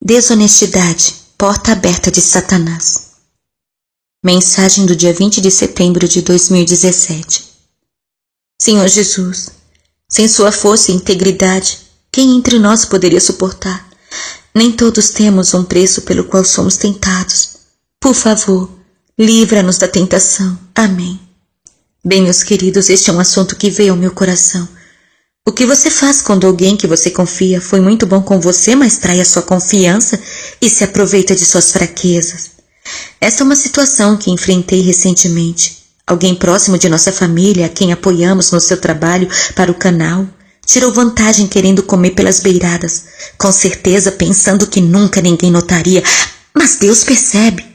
Desonestidade, porta aberta de Satanás. Mensagem do dia 20 de setembro de 2017. Senhor Jesus, sem sua força e integridade, quem entre nós poderia suportar? Nem todos temos um preço pelo qual somos tentados. Por favor, livra-nos da tentação. Amém. Bem, meus queridos, este é um assunto que veio ao meu coração. O que você faz quando alguém que você confia foi muito bom com você, mas trai a sua confiança e se aproveita de suas fraquezas? Essa é uma situação que enfrentei recentemente. Alguém próximo de nossa família, a quem apoiamos no seu trabalho para o canal, tirou vantagem querendo comer pelas beiradas, com certeza pensando que nunca ninguém notaria, mas Deus percebe.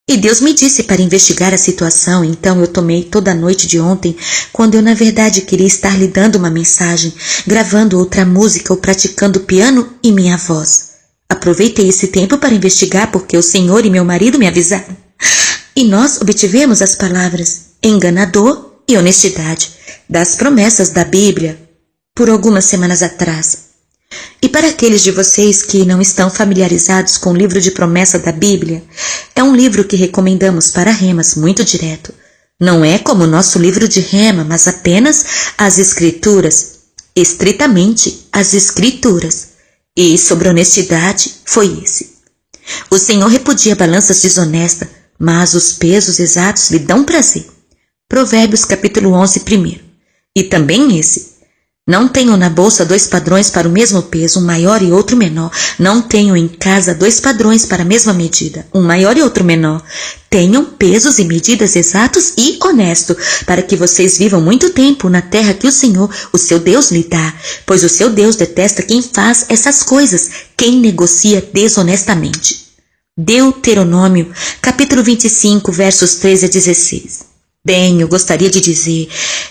E Deus me disse para investigar a situação, então eu tomei toda a noite de ontem, quando eu na verdade queria estar lhe dando uma mensagem, gravando outra música ou praticando piano e minha voz. Aproveitei esse tempo para investigar porque o Senhor e meu marido me avisaram. E nós obtivemos as palavras enganador e honestidade das promessas da Bíblia por algumas semanas atrás. E para aqueles de vocês que não estão familiarizados com o livro de promessa da Bíblia, é um livro que recomendamos para remas muito direto. Não é como o nosso livro de rema, mas apenas as Escrituras, estritamente as Escrituras. E sobre honestidade foi esse. O Senhor repudia balanças desonestas, mas os pesos exatos lhe dão prazer. Provérbios capítulo 11, 1. E também esse. Não tenho na bolsa 2 padrões para o mesmo peso, um maior e outro menor. Não tenho em casa 2 padrões para a mesma medida, um maior e outro menor. Tenham pesos e medidas exatos e honestos, para que vocês vivam muito tempo na terra que o Senhor, o seu Deus, lhe dá. Pois o seu Deus detesta quem faz essas coisas, quem negocia desonestamente. Deuteronômio, capítulo 25, versos 13 a 16. Bem, eu gostaria de dizer,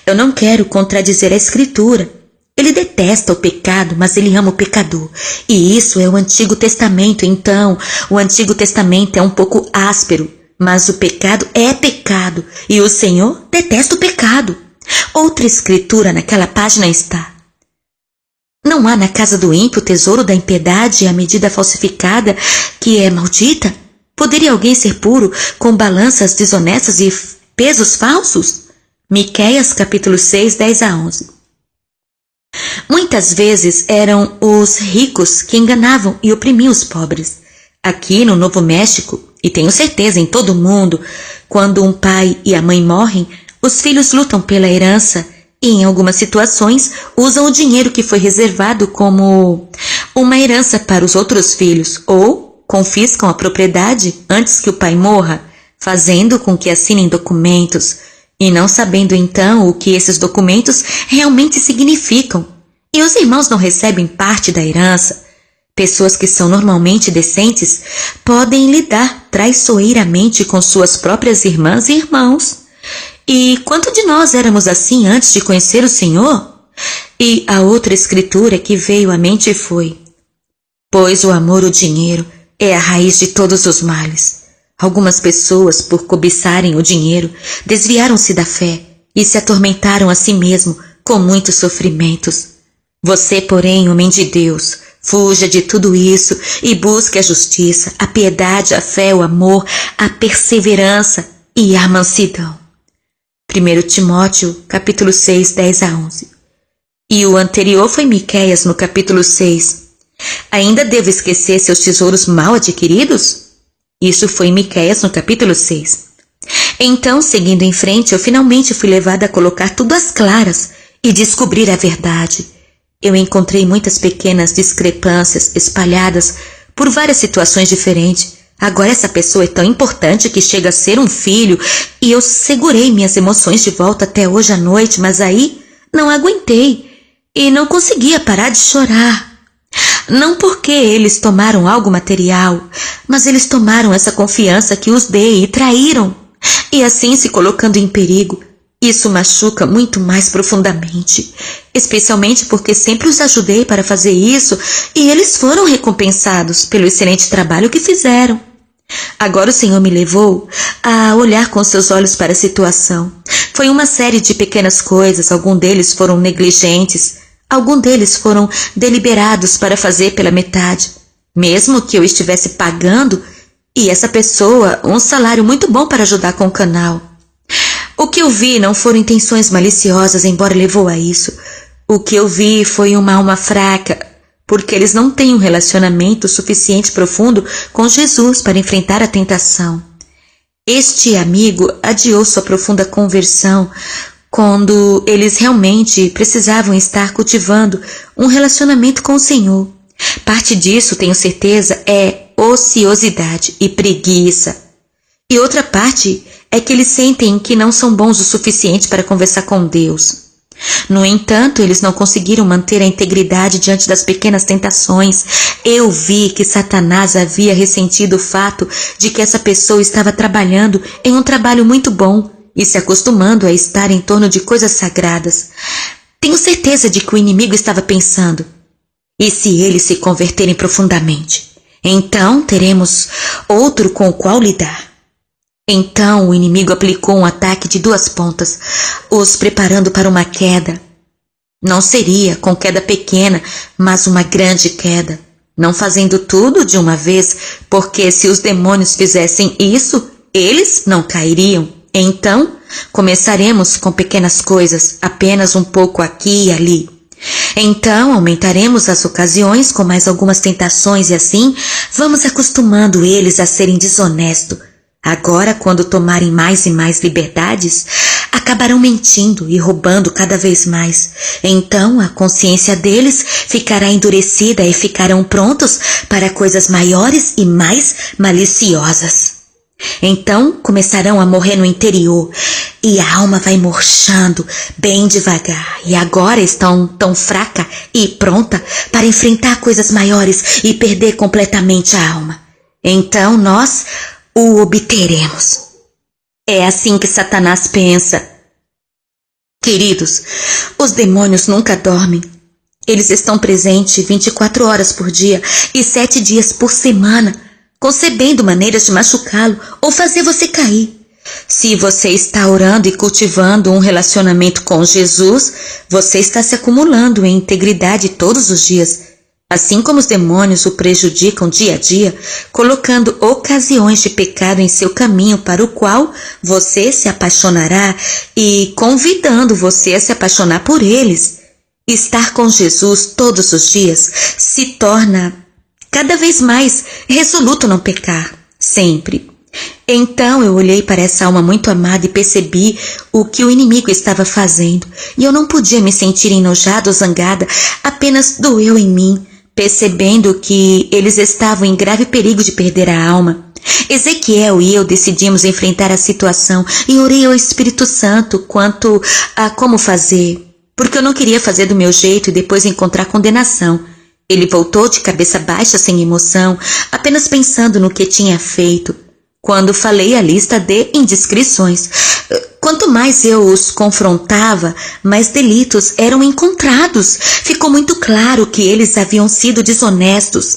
eu não quero contradizer a Escritura. Ele detesta o pecado, mas ele ama o pecador. E isso é o Antigo Testamento, então o Antigo Testamento é um pouco áspero, mas o pecado é pecado e o Senhor detesta o pecado. Outra escritura naquela página está: não há na casa do ímpio o tesouro da impiedade e a medida falsificada que é maldita? Poderia alguém ser puro com balanças desonestas e pesos falsos? Miqueias capítulo 6, 10 a 11. Muitas vezes eram os ricos que enganavam e oprimiam os pobres. Aqui no Novo México, e tenho certeza em todo o mundo, quando um pai e a mãe morrem, os filhos lutam pela herança e em algumas situações usam o dinheiro que foi reservado como uma herança para os outros filhos ou confiscam a propriedade antes que o pai morra, fazendo com que assinem documentos e não sabendo então o que esses documentos realmente significam. E os irmãos não recebem parte da herança. Pessoas que são normalmente decentes podem lidar traiçoeiramente com suas próprias irmãs e irmãos. E quanto de nós éramos assim antes de conhecer o Senhor? E a outra escritura que veio à mente foi: pois o amor ao dinheiro é a raiz de todos os males. Algumas pessoas, por cobiçarem o dinheiro, desviaram-se da fé e se atormentaram a si mesmo com muitos sofrimentos. Você, porém, homem de Deus, fuja de tudo isso e busque a justiça, a piedade, a fé, o amor, a perseverança e a mansidão. 1 Timóteo, capítulo 6, 10 a 11. E o anterior foi Miqueias, no capítulo 6. Ainda devo esquecer seus tesouros mal adquiridos? Isso foi Miqueias, no capítulo 6. Então, seguindo em frente, eu finalmente fui levada a colocar tudo às claras e descobrir a verdade. Eu encontrei muitas pequenas discrepâncias espalhadas por várias situações diferentes. Agora essa pessoa é tão importante que chega a ser um filho e eu segurei minhas emoções de volta até hoje à noite, mas aí não aguentei e não conseguia parar de chorar. Não porque eles tomaram algo material, mas eles tomaram essa confiança que os dei e traíram, e assim se colocando em perigo. Isso machuca muito mais profundamente, especialmente porque sempre os ajudei para fazer isso e eles foram recompensados pelo excelente trabalho que fizeram. Agora o Senhor me levou a olhar com seus olhos para a situação. Foi uma série de pequenas coisas, alguns deles foram negligentes, alguns deles foram deliberados para fazer pela metade. mesmo que eu estivesse pagando e essa pessoa um salário muito bom para ajudar com o canal. O que eu vi não foram intenções maliciosas, embora levou a isso. O que eu vi foi uma alma fraca, porque eles não têm um relacionamento suficiente profundo com Jesus para enfrentar a tentação. Este amigo adiou sua profunda conversão quando eles realmente precisavam estar cultivando um relacionamento com o Senhor. Parte disso, tenho certeza, é ociosidade e preguiça. E outra parte é que eles sentem que não são bons o suficiente para conversar com Deus. No entanto, eles não conseguiram manter a integridade diante das pequenas tentações. Eu vi que Satanás havia ressentido o fato de que essa pessoa estava trabalhando em um trabalho muito bom e se acostumando a estar em torno de coisas sagradas. Tenho certeza de que o inimigo estava pensando: e se eles se converterem profundamente? Então teremos outro com o qual lidar. Então o inimigo aplicou um ataque de duas pontas, os preparando para uma queda. Não seria com queda pequena, mas uma grande queda. Não fazendo tudo de uma vez, porque se os demônios fizessem isso, eles não cairiam. Então, começaremos com pequenas coisas, apenas um pouco aqui e ali. Então, aumentaremos as ocasiões com mais algumas tentações e assim, vamos acostumando eles a serem desonestos. Agora, quando tomarem mais e mais liberdades, acabarão mentindo e roubando cada vez mais. Então, a consciência deles ficará endurecida e ficarão prontos para coisas maiores e mais maliciosas. Então, começarão a morrer no interior e a alma vai murchando bem devagar. E agora estão tão fraca e pronta para enfrentar coisas maiores e perder completamente a alma. Então, nós o obteremos. É assim que Satanás pensa. Queridos, os demônios nunca dormem. Eles estão presentes 24 horas por dia e 7 dias por semana, concebendo maneiras de machucá-lo ou fazer você cair. Se você está orando e cultivando um relacionamento com Jesus, você está se acumulando em integridade todos os dias. Assim como os demônios o prejudicam dia a dia, colocando ocasiões de pecado em seu caminho para o qual você se apaixonará e convidando você a se apaixonar por eles. Estar com Jesus todos os dias se torna cada vez mais resoluto não pecar, sempre. Então eu olhei para essa alma muito amada e percebi o que o inimigo estava fazendo, e eu não podia me sentir enojada ou zangada, apenas doeu em mim, percebendo que eles estavam em grave perigo de perder a alma. Ezequiel e eu decidimos enfrentar a situação e orei ao Espírito Santo quanto a como fazer, porque eu não queria fazer do meu jeito e depois encontrar condenação. Ele voltou de cabeça baixa, sem emoção, apenas pensando no que tinha feito. Quando falei a lista de indiscrições, quanto mais eu os confrontava, mais delitos eram encontrados. Ficou muito claro que eles haviam sido desonestos.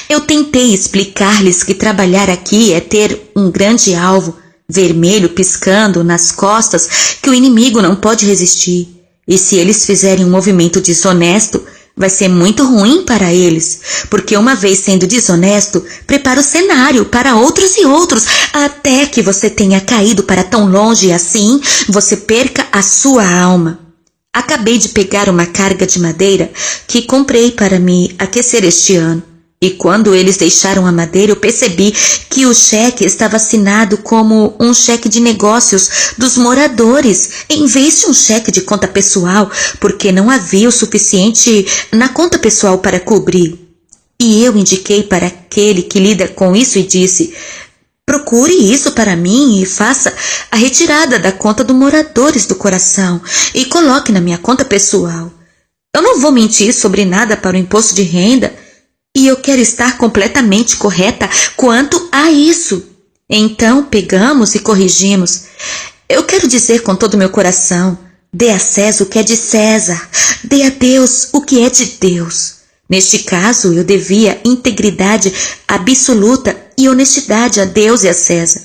Eu tentei explicar-lhes que trabalhar aqui é ter um grande alvo, vermelho piscando nas costas, que o inimigo não pode resistir. E se eles fizerem um movimento desonesto, vai ser muito ruim para eles, porque uma vez sendo desonesto, prepara o cenário para outros e outros, até que você tenha caído para tão longe e assim você perca a sua alma. Acabei de pegar uma carga de madeira que comprei para me aquecer este ano. E quando eles deixaram a madeira, eu percebi que o cheque estava assinado como um cheque de negócios dos moradores, em vez de um cheque de conta pessoal, porque não havia o suficiente na conta pessoal para cobrir. E eu indiquei para aquele que lida com isso e disse: procure isso para mim e faça a retirada da conta dos moradores do coração e coloque na minha conta pessoal. Eu não vou mentir sobre nada para o imposto de renda, e eu quero estar completamente correta quanto a isso. Então pegamos e corrigimos. Eu quero dizer com todo o meu coração: dê a César o que é de César, dê a Deus o que é de Deus. Neste caso, eu devia integridade absoluta e honestidade a Deus e a César.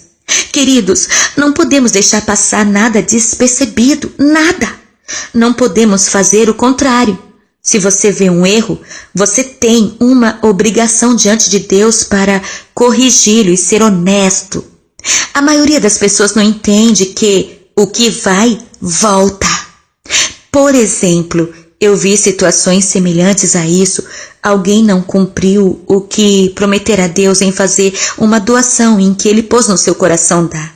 Queridos, não podemos deixar passar nada despercebido, nada. Não podemos fazer o contrário. Se você vê um erro, você tem uma obrigação diante de Deus para corrigi-lo e ser honesto. A maioria das pessoas não entende que o que vai, volta. Por exemplo, eu vi situações semelhantes a isso. Alguém não cumpriu o que prometera a Deus em fazer uma doação em que ele pôs no seu coração dar.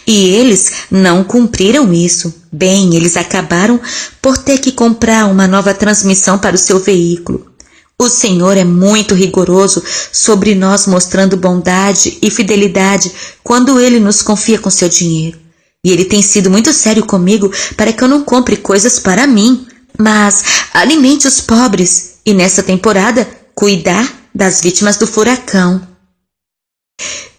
E eles não cumpriram isso. Bem, eles acabaram por ter que comprar uma nova transmissão para o seu veículo. O Senhor é muito rigoroso sobre nós, mostrando bondade e fidelidade quando Ele nos confia com seu dinheiro. E Ele tem sido muito sério comigo para que eu não compre coisas para mim, mas alimente os pobres e, nessa temporada, cuidar das vítimas do furacão.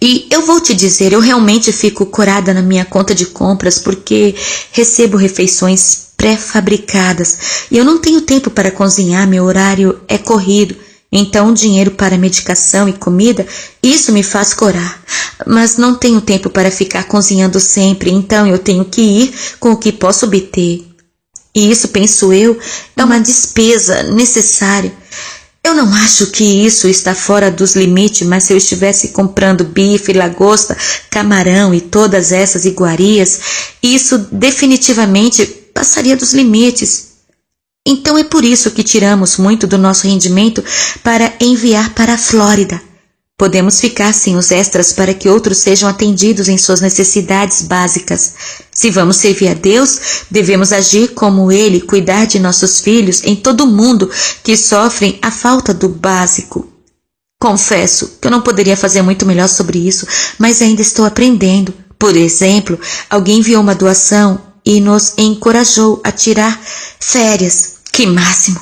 E eu vou te dizer, eu realmente fico corada na minha conta de compras porque recebo refeições pré-fabricadas e eu não tenho tempo para cozinhar, meu horário é corrido. Então, dinheiro para medicação e comida, isso me faz corar. Mas não tenho tempo para ficar cozinhando sempre, então eu tenho que ir com o que posso obter. E isso, penso eu, é uma despesa necessária. Eu não acho que isso está fora dos limites, mas se eu estivesse comprando bife, lagosta, camarão e todas essas iguarias, isso definitivamente passaria dos limites. Então é por isso que tiramos muito do nosso rendimento para enviar para a Flórida. Podemos ficar sem os extras para que outros sejam atendidos em suas necessidades básicas. Se vamos servir a Deus, devemos agir como Ele, cuidar de nossos filhos em todo o mundo que sofrem a falta do básico. Confesso que eu não poderia fazer muito melhor sobre isso, mas ainda estou aprendendo. Por exemplo, alguém enviou uma doação e nos encorajou a tirar férias. Que máximo!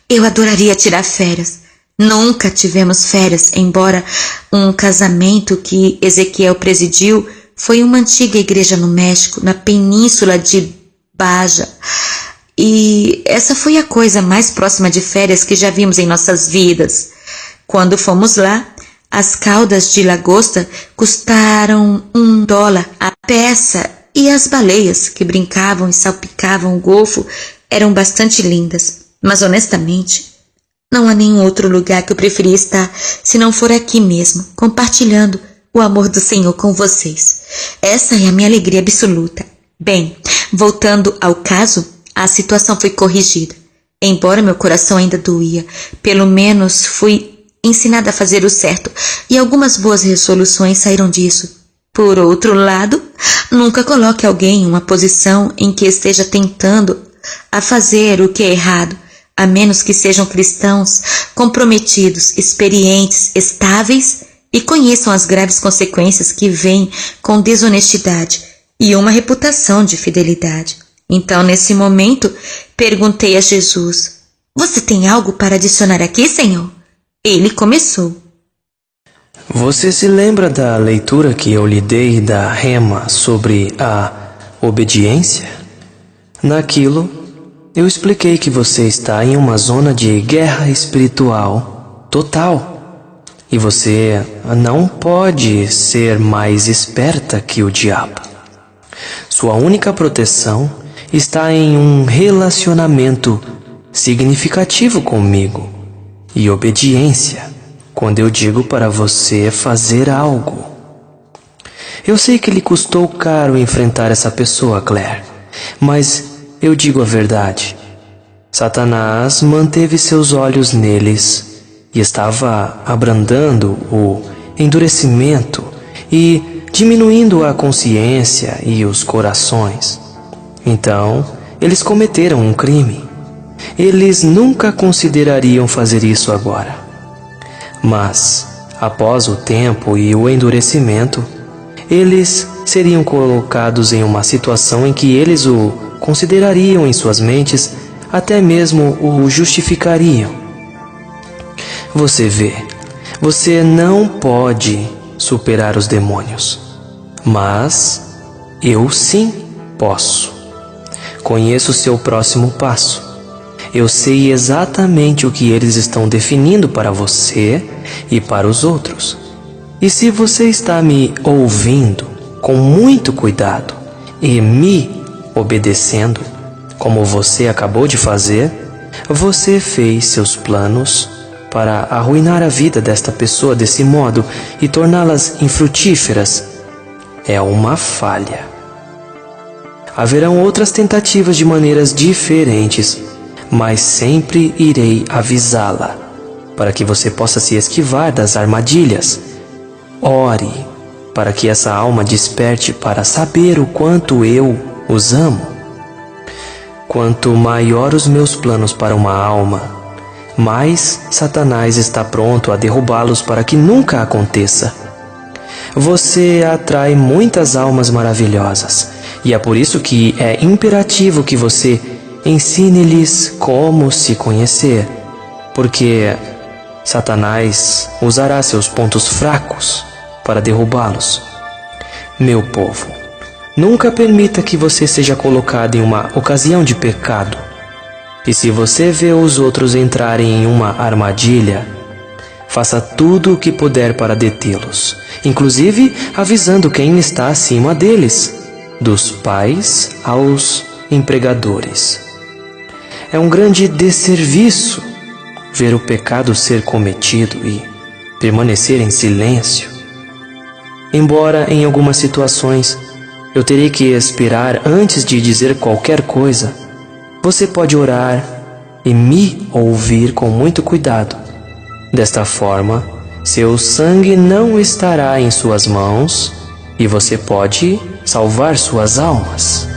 Eu adoraria tirar férias. Nunca tivemos férias, embora um casamento que Ezequiel presidiu foi uma antiga igreja no México, na península de Baja. E essa foi a coisa mais próxima de férias que já vimos em nossas vidas. Quando fomos lá, as caudas de lagosta custaram $1 a peça e as baleias que brincavam e salpicavam o golfo eram bastante lindas. Mas honestamente, não há nenhum outro lugar que eu preferia estar se não for aqui mesmo, compartilhando o amor do Senhor com vocês. Essa é a minha alegria absoluta. Bem, voltando ao caso, a situação foi corrigida. Embora meu coração ainda doía, pelo menos fui ensinada a fazer o certo e algumas boas resoluções saíram disso. Por outro lado, nunca coloque alguém em uma posição em que esteja tentando a fazer o que é errado, a menos que sejam cristãos comprometidos, experientes, estáveis e conheçam as graves consequências que vêm com desonestidade e uma reputação de fidelidade. Então, nesse momento, perguntei a Jesus: "Você tem algo para adicionar aqui, Senhor?" Ele começou: Você se lembra da leitura que eu lhe dei da Rema sobre a obediência? Naquilo, eu expliquei que você está em uma zona de guerra espiritual total e você não pode ser mais esperta que o diabo. Sua única proteção está em um relacionamento significativo comigo e obediência quando eu digo para você fazer algo. Eu sei que lhe custou caro enfrentar essa pessoa, Claire, mas eu digo a verdade. Satanás manteve seus olhos neles e estava abrandando o endurecimento e diminuindo a consciência e os corações. Então, eles cometeram um crime. Eles nunca considerariam fazer isso agora. Mas, após o tempo e o endurecimento, eles seriam colocados em uma situação em que eles o considerariam em suas mentes, até mesmo o justificariam. Você vê, você não pode superar os demônios, mas eu sim posso. Conheço o seu próximo passo. Eu sei exatamente o que eles estão definindo para você e para os outros. E se você está me ouvindo com muito cuidado e me obedecendo, como você acabou de fazer, você fez seus planos para arruinar a vida desta pessoa desse modo e torná-las infrutíferas. É uma falha. Haverão outras tentativas de maneiras diferentes, mas sempre irei avisá-la, para que você possa se esquivar das armadilhas. Ore para que essa alma desperte para saber o quanto eu os amo. Quanto maior os meus planos para uma alma, mais Satanás está pronto a derrubá-los para que nunca aconteça. Você atrai muitas almas maravilhosas, e é por isso que é imperativo que você ensine-lhes como se conhecer, porque Satanás usará seus pontos fracos para derrubá-los. Meu povo, nunca permita que você seja colocado em uma ocasião de pecado. E se você vê os outros entrarem em uma armadilha, faça tudo o que puder para detê-los, inclusive avisando quem está acima deles, dos pais aos empregadores. É um grande desserviço ver o pecado ser cometido e permanecer em silêncio. Embora em algumas situações eu terei que esperar antes de dizer qualquer coisa, você pode orar e me ouvir com muito cuidado. Desta forma, seu sangue não estará em suas mãos e você pode salvar suas almas.